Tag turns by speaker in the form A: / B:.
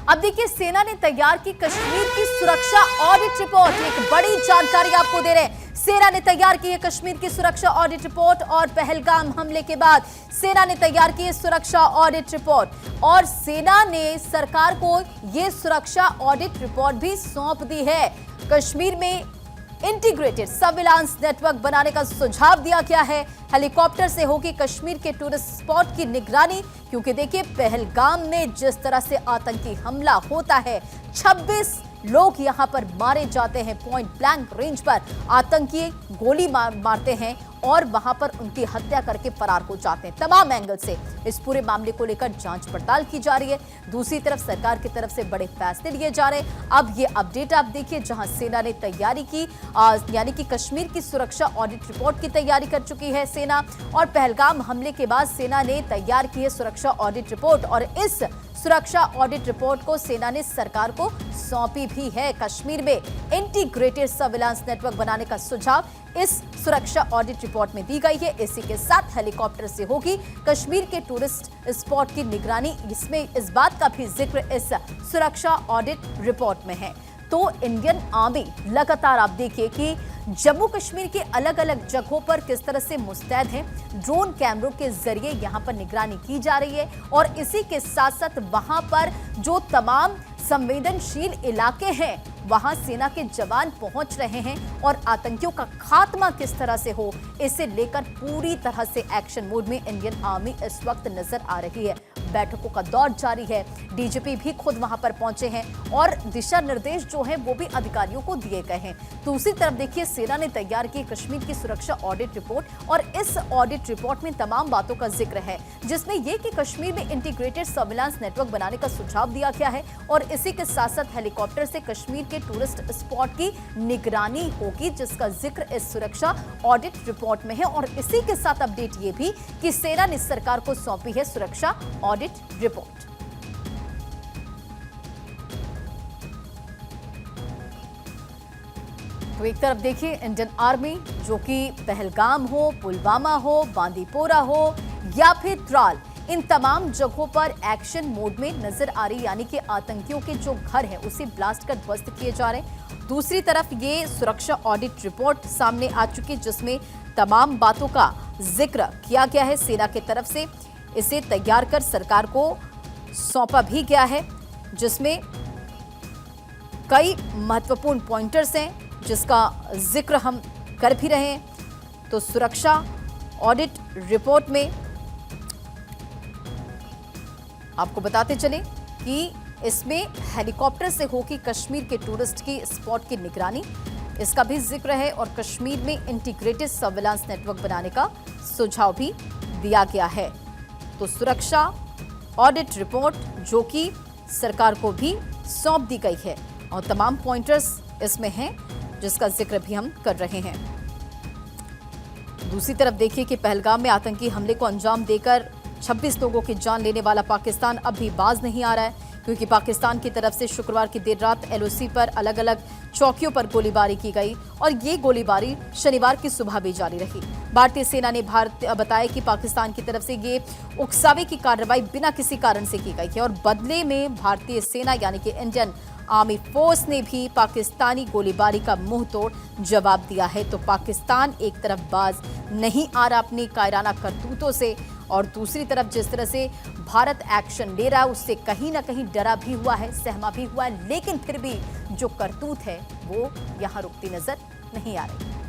A: अब देखिए, सेना ने तैयार की कश्मीर की सुरक्षा ऑडिट रिपोर्ट। एक बड़ी जानकारी आपको दे रहे हैं। सेना ने तैयार की है कश्मीर की सुरक्षा ऑडिट रिपोर्ट और पहलगाम हमले के बाद सेना ने तैयार की है सुरक्षा ऑडिट रिपोर्ट और सेना ने सरकार को यह सुरक्षा ऑडिट रिपोर्ट भी सौंप दी है। कश्मीर में इंटीग्रेटेड सर्विलांस नेटवर्क बनाने का सुझाव दिया गया है। हेलीकॉप्टर से होगी कश्मीर के टूरिस्ट स्पॉट की निगरानी, क्योंकि देखिए पहलगाम में जिस तरह से आतंकी हमला होता है, 26 लोग यहां पर मारे जाते हैं। पॉइंट ब्लैंक रेंज पर आतंकी गोली मारते हैं और वहां पर उनकी हत्या करके फरार हो जाते हैं। तमाम एंगल से इस पूरे मामले को लेकर जांच पड़ताल की जा रही है। दूसरी तरफ सरकार की तरफ से बड़े फैसले लिए जा रहे हैं। अब ये अपडेट आप देखिए, जहां सेना ने तैयारी की, यानी कि कश्मीर की सुरक्षा ऑडिट रिपोर्ट की तैयारी कर चुकी है सेना और पहलगाम हमले के बाद सेना ने तैयार की है सुरक्षा ऑडिट रिपोर्ट और इस सुरक्षा ऑडिट रिपोर्ट को सेना ने सरकार को सौंपी भी है। कश्मीर में इंटीग्रेटेड सर्विलांस नेटवर्क बनाने का सुझाव इस सुरक्षा ऑडिट रिपोर्ट में दी गई है। इसी के साथ हेलीकॉप्टर से होगी कश्मीर के टूरिस्ट स्पॉट की निगरानी। इसमें इस बात का भी जिक्र इस सुरक्षा ऑडिट रिपोर्ट में है। तो इंडियन आर्मी लगातार आप देखिए कि जम्मू कश्मीर के अलग अलग जगहों पर किस तरह से मुस्तैद है। ड्रोन कैमरों के जरिए यहां पर निगरानी की जा रही है और इसी के साथ साथ वहां पर जो तमाम संवेदनशील इलाके हैं वहां सेना के जवान पहुंच रहे हैं और आतंकियों का खात्मा किस तरह से हो, इसे लेकर पूरी तरह से एक्शन मोड में इंडियन आर्मी इस वक्त नजर आ रही है। बैठकों का दौर जारी है। डीजीपी भी खुद वहां पर पहुंचे हैं और दिशा निर्देश जो है वो भी अधिकारियों को दिए गए हैं। दूसरी तरफ देखिए, सेना ने तैयार की कश्मीर की सुरक्षा ऑडिट रिपोर्ट और इस ऑडिट रिपोर्ट में तमाम बातों का जिक्र है, जिसमें यह कि कश्मीर में इंटीग्रेटेड सर्विलांस नेटवर्क बनाने का सुझाव दिया गया है और इसी के साथ साथ हेलीकॉप्टर से कश्मीर के टूरिस्ट स्पॉट की निगरानी होगी, जिसका जिक्र इस सुरक्षा ऑडिट रिपोर्ट में है। और इसी के साथ अपडेट ये भी कि सेना ने सरकार को सौंपी है सुरक्षा ऑडिट रिपोर्ट। तो एक तरफ देखिए इंडियन आर्मी जो कि पहलगाम हो, पुलवामा हो, बांदीपोरा हो या फिर त्राल, इन तमाम जगहों पर एक्शन मोड में नजर आ रही, यानी कि आतंकियों के जो घर हैं उसे ब्लास्ट कर ध्वस्त किए जा रहे हैं। दूसरी तरफ ये सुरक्षा ऑडिट रिपोर्ट सामने आ चुकी, जिसमें तमाम बातों का जिक्र किया गया है सेना की तरफ से। इसे तैयार कर सरकार को सौंपा भी गया है, जिसमें कई महत्वपूर्ण पॉइंटर्स हैं जिसका जिक्र हम कर भी रहे हैं। तो सुरक्षा ऑडिट रिपोर्ट में आपको बताते चले कि इसमें हेलीकॉप्टर से होगी कश्मीर के टूरिस्ट की स्पॉट की निगरानी, इसका भी जिक्र है और कश्मीर में इंटीग्रेटेड सर्विलांस नेटवर्क बनाने का सुझाव भी दिया गया है। तो सुरक्षा ऑडिट रिपोर्ट जो कि सरकार को भी सौंप दी गई है और तमाम पॉइंटर्स इसमें हैं जिसका जिक्र भी हम कर रहे हैं। दूसरी तरफ देखिए कि पहलगाम में आतंकी हमले को अंजाम देकर 26 लोगों की जान लेने वाला पाकिस्तान अब भी बाज नहीं आ रहा है, क्योंकि पाकिस्तान की तरफ से शुक्रवार की देर रात एलओसी पर अलग अलग चौकियों पर गोलीबारी की गई और ये गोलीबारी शनिवार की सुबह भी जारी रही। भारतीय सेना ने बताया कि पाकिस्तान की तरफ से ये उकसावे की कार्रवाई बिना किसी कारण से की गई है और बदले में भारतीय सेना यानी कि इंडियन आर्मी फोर्स ने भी पाकिस्तानी गोलीबारी का मुंह तोड़ जवाब दिया है। तो पाकिस्तान एक तरफ बाज नहीं आ रहा अपनी कायराना करतूतों से और दूसरी तरफ जिस तरह से भारत एक्शन ले रहा है उससे कहीं ना कहीं डरा भी हुआ है, सहमा भी हुआ है, लेकिन फिर भी जो करतूत है वो यहां रुकती नजर नहीं आ रही।